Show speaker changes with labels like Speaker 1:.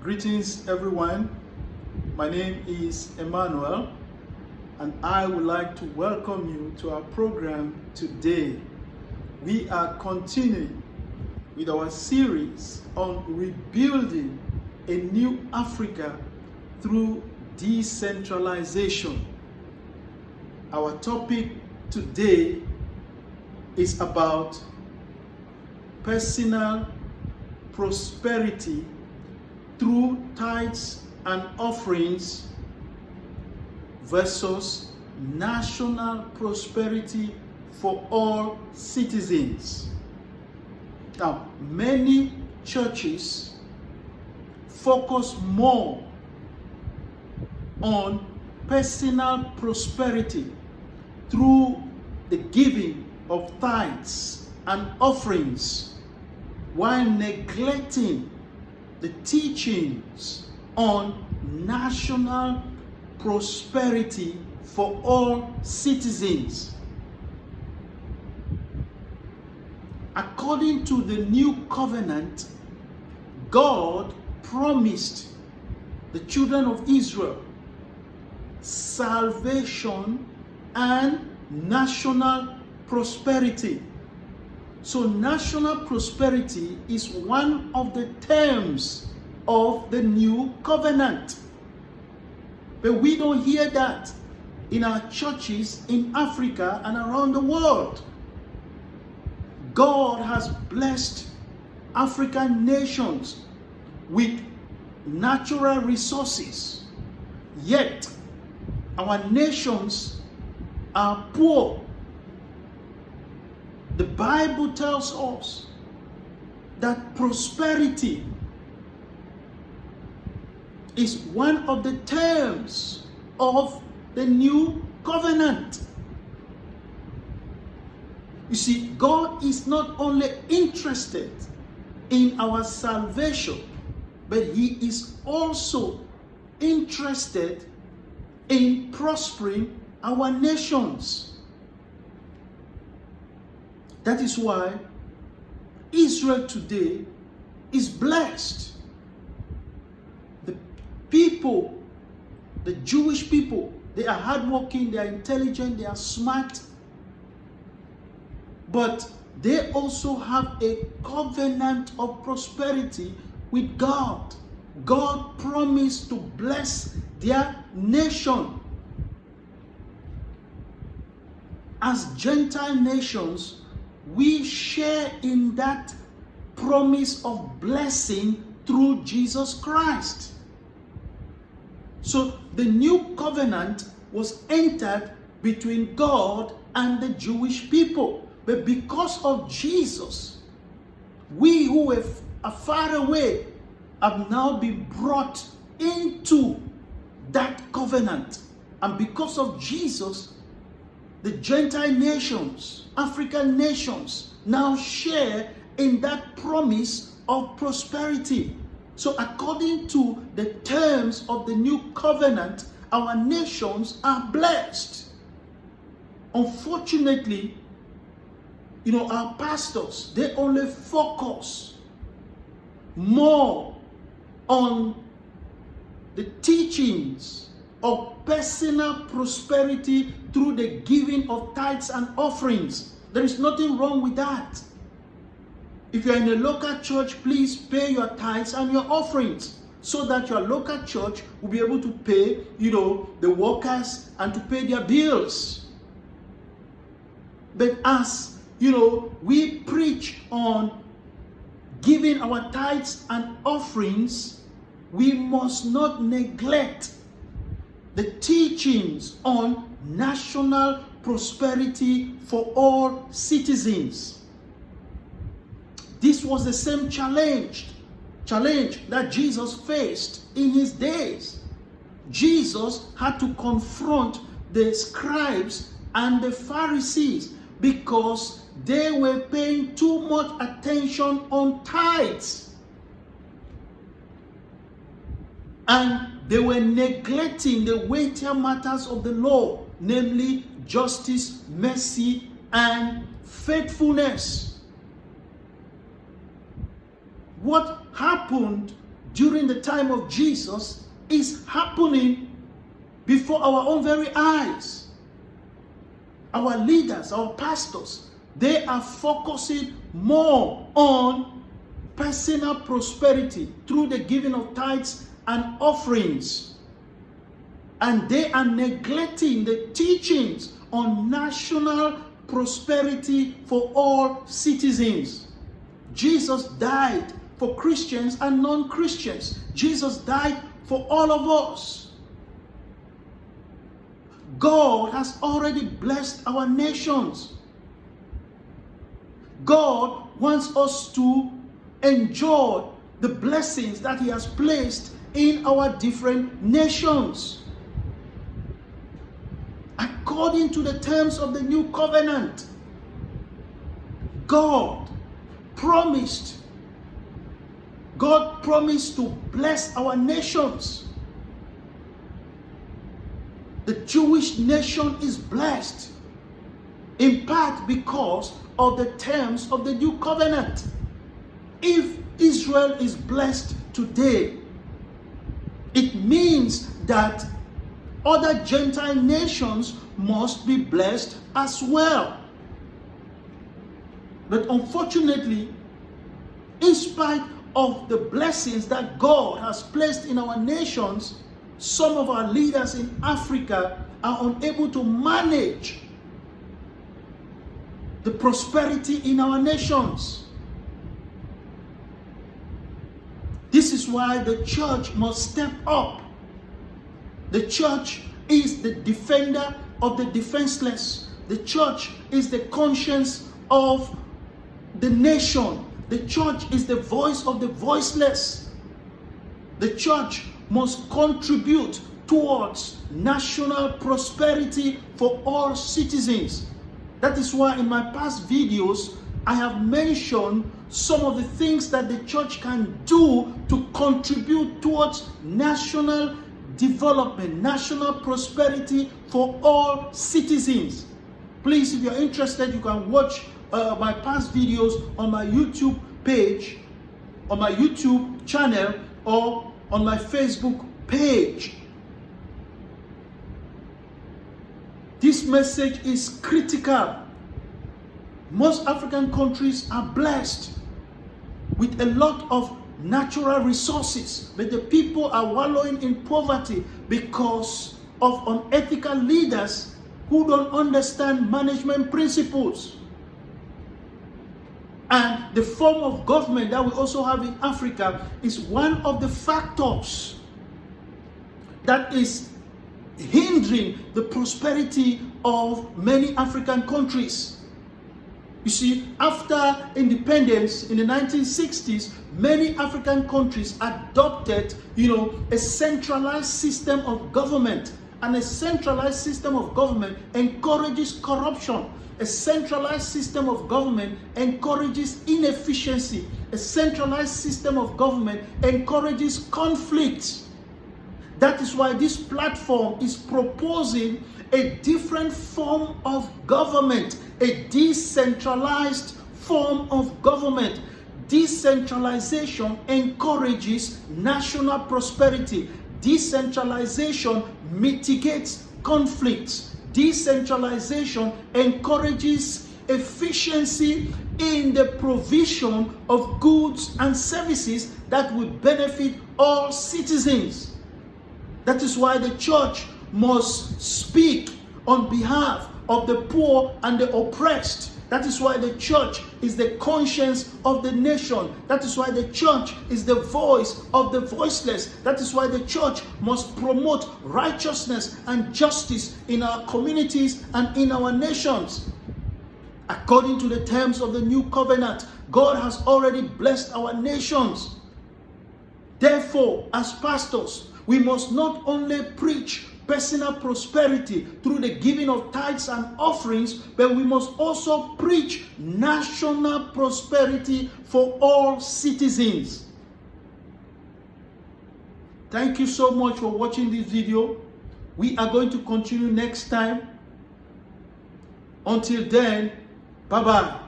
Speaker 1: Greetings everyone, my name is Emmanuel and I would like to welcome you to our program today. We are continuing with our series on rebuilding a new Africa through decentralization. Our topic today is about personal prosperity through tithes and offerings versus national prosperity for all citizens. Now, many churches focus more on personal prosperity through the giving of tithes and offerings, while neglecting the teachings on national prosperity for all citizens. According to the new covenant, God promised the children of Israel salvation and national prosperity. So national prosperity is one of the terms of the new covenant. But we don't hear that in our churches in Africa and around the world. God has blessed African nations with natural resources, yet our nations are poor. The Bible tells us that prosperity is one of the terms of the new covenant. You see, God is not only interested in our salvation, but He is also interested in prospering our nations. That is why Israel today is blessed. The people, the Jewish people, they are hardworking, they are intelligent, they are smart, but they also have a covenant of prosperity with God. God promised to bless their nation. As Gentile nations, we share in that promise of blessing through Jesus Christ. So the new covenant was entered between God and the Jewish people. But because of Jesus, we who are far away have now been brought into that covenant. And because of Jesus, the Gentile nations, African nations, now share in that promise of prosperity. So according to the terms of the new covenant, our nations are blessed. Unfortunately, our pastors, they only focus more on the teachings of personal prosperity through the giving of tithes and offerings. There is nothing wrong with that. If you're in a local church, please pay your tithes and your offerings so that your local church will be able to pay, the workers and to pay their bills. But as, we preach on giving our tithes and offerings, we must not neglect the teachings on national prosperity for all citizens. This was the same challenge that Jesus faced in his days. Jesus had to confront the scribes and the Pharisees because they were paying too much attention on tithes. And they were neglecting the weightier matters of the law, namely justice, mercy, and faithfulness. What happened during the time of Jesus is happening before our own very eyes. Our leaders, our pastors, they are focusing more on personal prosperity through the giving of tithes and offerings. And they are neglecting the teachings on national prosperity for all citizens. Jesus died for Christians and non-Christians. Jesus died for all of us. God has already blessed our nations. God wants us to enjoy the blessings that He has placed in our different nations. According to the terms of the new covenant, God promised to bless our nations. The Jewish nation is blessed in part because of the terms of the new covenant. If Israel is blessed today, it means that other Gentile nations must be blessed as well. But unfortunately, in spite of the blessings that God has placed in our nations, some of our leaders in Africa are unable to manage the prosperity in our nations. This is why the church must step up. The church is the defender of the defenseless. The church is the conscience of the nation. The church is the voice of the voiceless. The church must contribute towards national prosperity for all citizens. That is why in my past videos, I have mentioned some of the things that the church can do to contribute towards national development, national prosperity for all citizens. Please, if you're interested, you can watch my past videos on my YouTube page, on my YouTube channel, or on my Facebook page. This message is critical. Most African countries are blessed with a lot of natural resources, but the people are wallowing in poverty because of unethical leaders who don't understand management principles. And the form of government that we also have in Africa is one of the factors that is hindering the prosperity of many African countries. You see, after independence in the 1960s, many African countries adopted, a centralized system of government. And a centralized system of government encourages corruption. A centralized system of government encourages inefficiency. A centralized system of government encourages conflict. That is why this platform is proposing a different form of government, a decentralized form of government. Decentralization encourages national prosperity. Decentralization mitigates conflicts. Decentralization encourages efficiency in the provision of goods and services that will benefit all citizens. That is why the church must speak on behalf of the poor and the oppressed. That is why the church is the conscience of the nation. That is why the church is the voice of the voiceless. That is why the church must promote righteousness and justice in our communities and in our nations. According to the terms of the new covenant, God has already blessed our nations. Therefore, as pastors, we must not only preach personal prosperity through the giving of tithes and offerings, but we must also preach national prosperity for all citizens. Thank you so much for watching this video. We are going to continue next time. Until then, bye-bye.